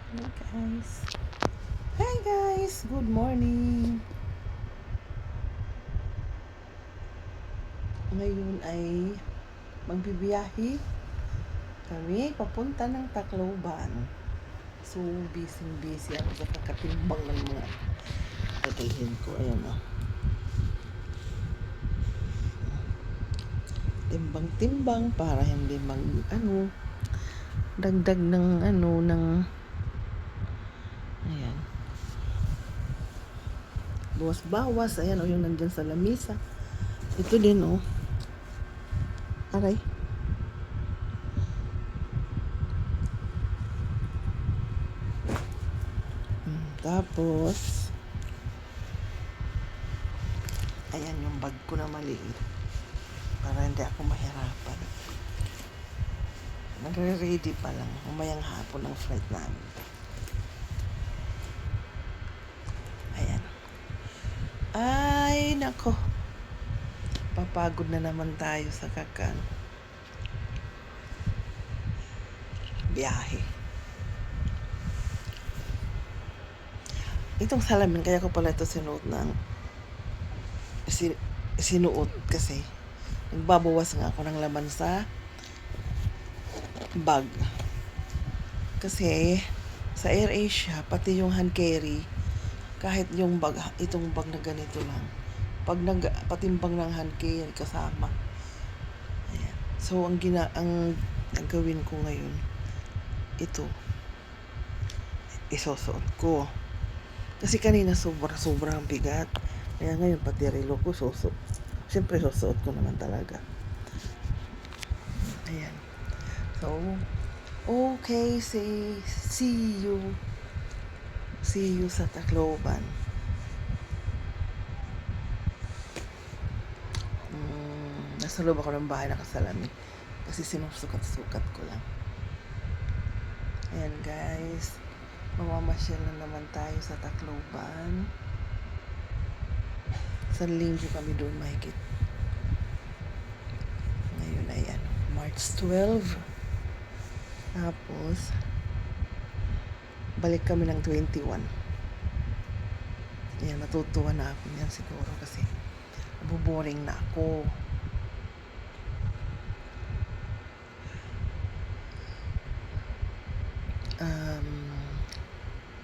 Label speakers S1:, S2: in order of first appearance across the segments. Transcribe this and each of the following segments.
S1: Hello guys. Hi guys, good morning. Ngayon ay magbibiyahe kami papunta ng Tacloban. So busy ako sa kakatimbang ng mga tatalhin ko. Ayan o. Timbang-timbang para hindi dagdag ng ayan. Bawas-bawas. Ayan o, yung nandyan sa lamisa. Ito din o. Aray. Tapos, ayan yung bag ko na maliit. Para hindi ako mahirapan. Nagre-ready pa lang. Umayang hapon ang flight namin. Ayan. Ay, nako. Papagod na naman tayo sa biyahe. Itong salamin, kaya ko pala ito sinuot kasi nagbabawas nga ako ng laman sa bag. Kasi sa AirAsia, pati yung hand carry, kahit yung bag, itong bag na ganito lang, pag patimbang ng hand carry kasama. Ayan. So ang gagawin ko ngayon, ito isusuot ko. Kasi kanina sobrang bigat. Kaya ngayon pati relo ko siyempre susuot ko naman talaga. Ayan. So, okay, see you. See you sa Tacloban. Nasa loob ako ng bahay nakasalamin. Kasi sinusukat-sukat ko lang. Ayan guys. Mamamasyal na naman tayo sa Tacloban. Sa linggo kami doon mahigit. Ngayon ay March 12. Tapos, balik kami ng 21. Ayan, matutuwa na ako niyan siguro kasi nabuboring na ako.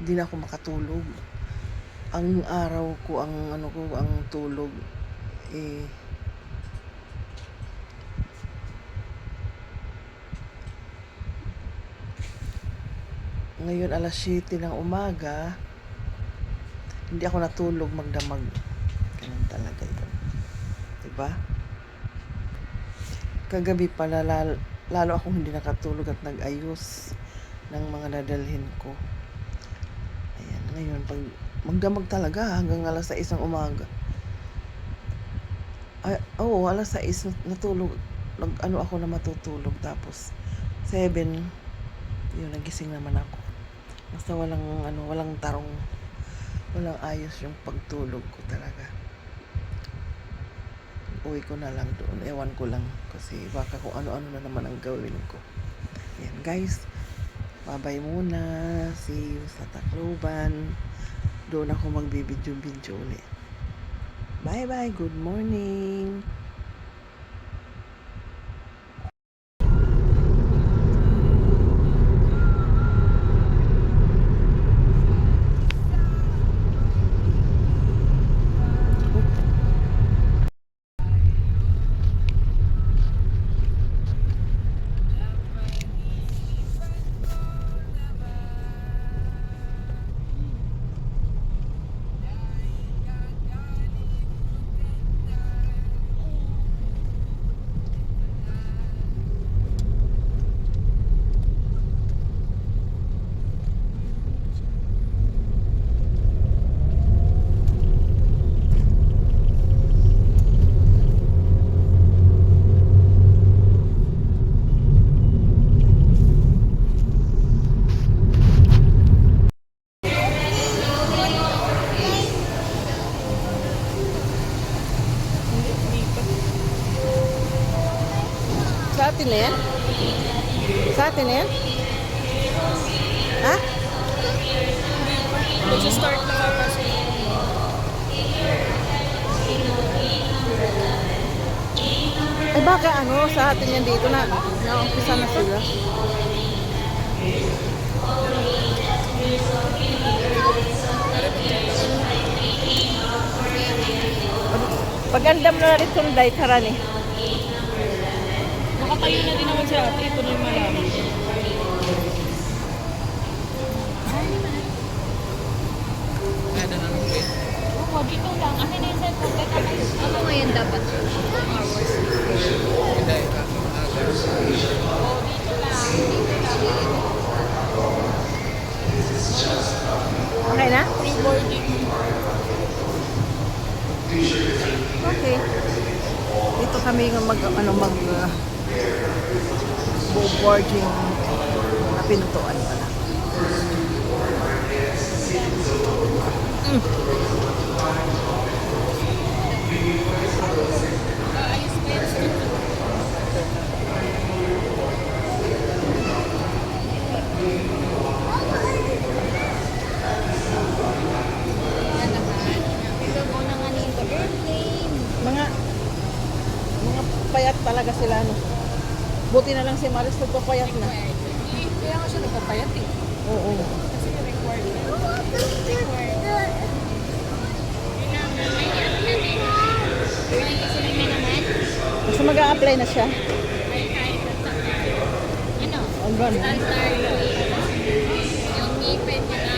S1: Hindi na ako makatulog. Ang araw ko, ang tulog, ngayon alas 7 ng umaga, hindi ako natulog magdamag. Ganun talaga yun. Diba? Kagabi pala, lalo akong hindi nakatulog at nag-ayos ng mga dadalhin ko. Ayan, ngayon, pag magdamag talaga hanggang alas 6 ng umaga. Ay, alas 6 natulog. Ako na matutulog. Tapos, 7, yun, nagising naman ako. Basta walang tarong, walang ayos yung pagtulog ko talaga. Uwi ko na lang doon. Ewan ko lang. Kasi baka kung ano-ano na naman ang gawin ko. Ayan, guys. Bye-bye muna. See you sa Tacloban. Doon ako magbibidyo-video ulit. Bye-bye. Good morning. Sa atin na yan? Sa atin na yan? Ha?
S2: Nag-start na nga kasi.
S1: Ay baka ano, sa atin yan dito na naumpisa na sila. Pagandam na rin itong day, karani.
S2: Nakatayo na din naman si ate. Ito na yung malami.
S3: Oo, dito lang. Akin na yung cellphone. Ako ngayon dapat.
S1: Okay na?
S2: Pre-boarding.
S1: Okay. Dito kami mag boarding na pintuan pala. Mga payat talaga sila, no. Buti na lang si Maris nagpapayat na.
S2: Kaya nga siya nagpapayat eh.
S1: Oo.
S2: Kasi required.
S1: Kasi mag-a-apply na siya.
S3: Ano?
S1: Ang ba na?
S3: Yung ngipin niya na.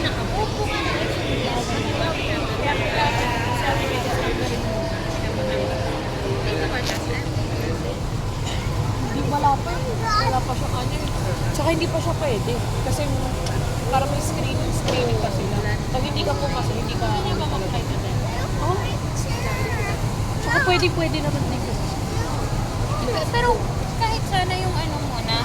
S3: Nakapupo ka na.
S2: Hindi wala pa eh. Wala pa siya ano eh. Tsaka hindi pa siya pwede. Kasi para may screening pa sila. Pag hindi ka pumasok, hindi ka...
S3: Ano ba mag-apply na din?
S2: Oh. Tsaka pwede naman dito.
S3: Pero kahit sana yung ano muna.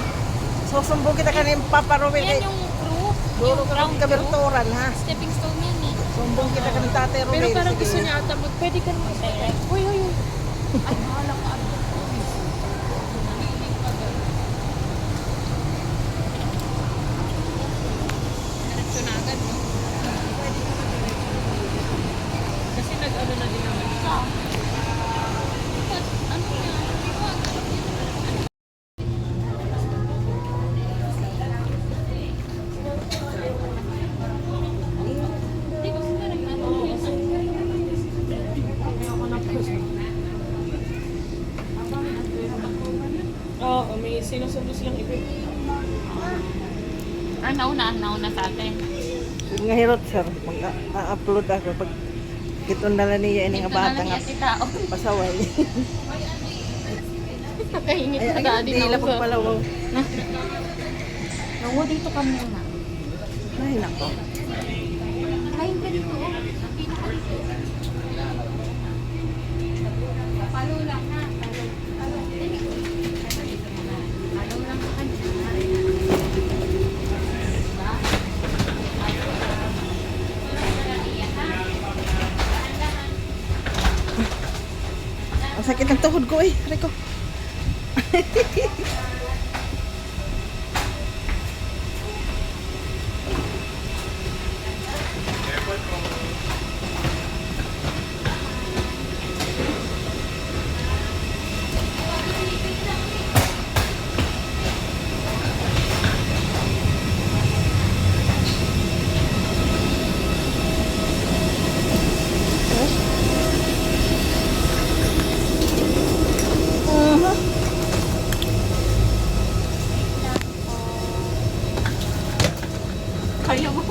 S1: Susumbong kita kanina paparumi
S3: Yan
S1: kay
S3: yung group.
S1: Duro
S3: Yung
S1: ka
S3: ground
S1: ng
S3: group.
S1: kaberturan, ha?
S3: Stepping stone yan eh.
S1: Sumbong kita kanina Tate Romel.
S2: Pero parang
S1: Sige.
S2: gusto niya ata pwede ka naman sa Hoy. Ay, mahala ka.
S3: Diretso na agad, no?
S2: Kasi nag-ano na din naman.
S3: Ano yan? Hindi ko sila nag-ano.
S2: Oo, may sinusundo silang iba.
S3: Nauna sa atin.
S1: Nga hirot, sir. Mag-upload ako pag kitong dala niya ini nga bata nga
S3: si tao.
S1: pasaway.
S3: Nakahingit
S1: Ay,
S3: na dati
S1: di
S3: na
S1: lang
S3: ako.
S1: pala, wow.
S3: Nawa dito ka muna.
S1: Ay, nako.
S3: Ay, ganito. Palo lang na. Palo. Dali. Palo lang ka kanina.
S1: Ang sakit ng tuhod ko eh. Rico.
S2: Kaya mo.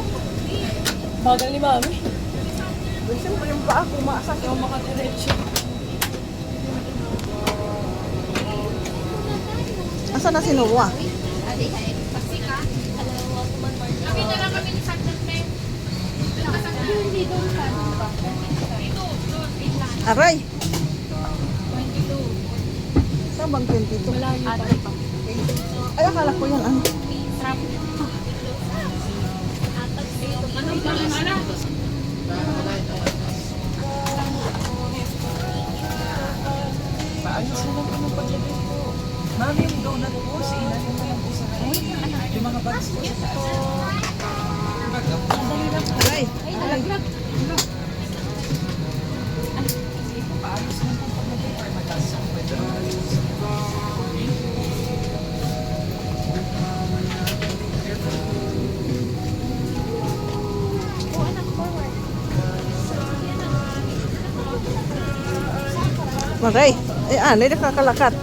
S2: Bagal ni Mami.
S1: Siyempre yung paa ko maasak.
S2: Yung makadiretso.
S1: Asa na si Noah?
S3: Adi, hay. Pasti ka. Hello, welcome on board. Kami na lang kami ni Sagdan, me. Hindi doon ka.
S1: Aray!
S3: 22.
S1: Saan bang 22?
S2: Malayo pa.
S3: Ate pa.
S1: Ay, akala ko yan. Ano?
S3: Trap. Atag dito. Anong pangalan?
S2: Paano sila ano pa dyan dito?
S4: Mami, yung donut po, sa ilalim mo lang po sa kain. Yung mga bags po sa taas.
S1: Ay,
S3: Nalaglag.
S4: Paayos lang po pag nag-report mataas ang weather.
S3: Oh, anak, forward.
S1: Maray. Ay, anay nakakalakat.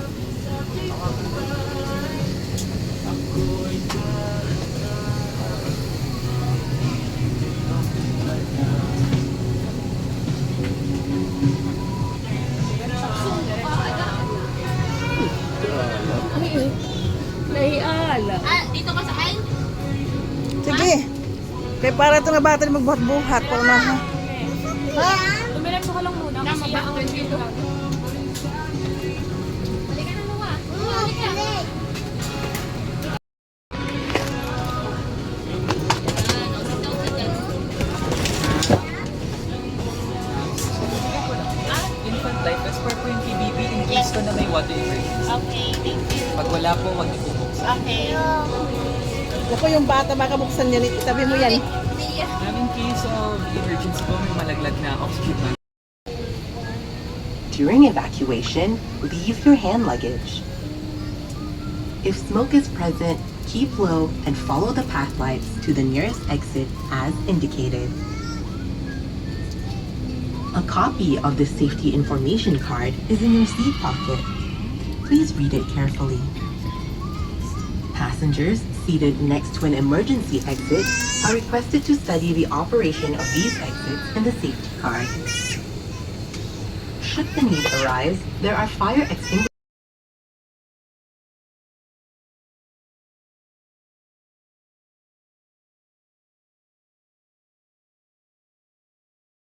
S2: Nahiala.
S3: Ah, dito ka sa aisle?
S1: Sige. Kaya para ito nga bata magbuhat-buhat. Para na, ha?
S2: Tumilan mo ka lang muna kasi ang dito.
S3: Balik ka na mo ah. Balik ka.
S4: Infant life, as per po yung PBB, in case ko na may water emergency.
S3: Okay, thank you.
S4: Pag wala po, wag niyo po buksan.
S3: Okay.
S1: Ako yung bata, baka buksan yan. Itabi mo yan.
S4: And in case of emergency po, may malaglag na oxygen mask.
S5: During evacuation, leave your hand luggage. If smoke is present, keep low and follow the path lights to the nearest exit as indicated. A copy of the safety information card is in your seat pocket. Please read it carefully. Passengers seated next to an emergency exit are requested to study the operation of these exits and the safety card. Should the need arise, there are fire extinguishers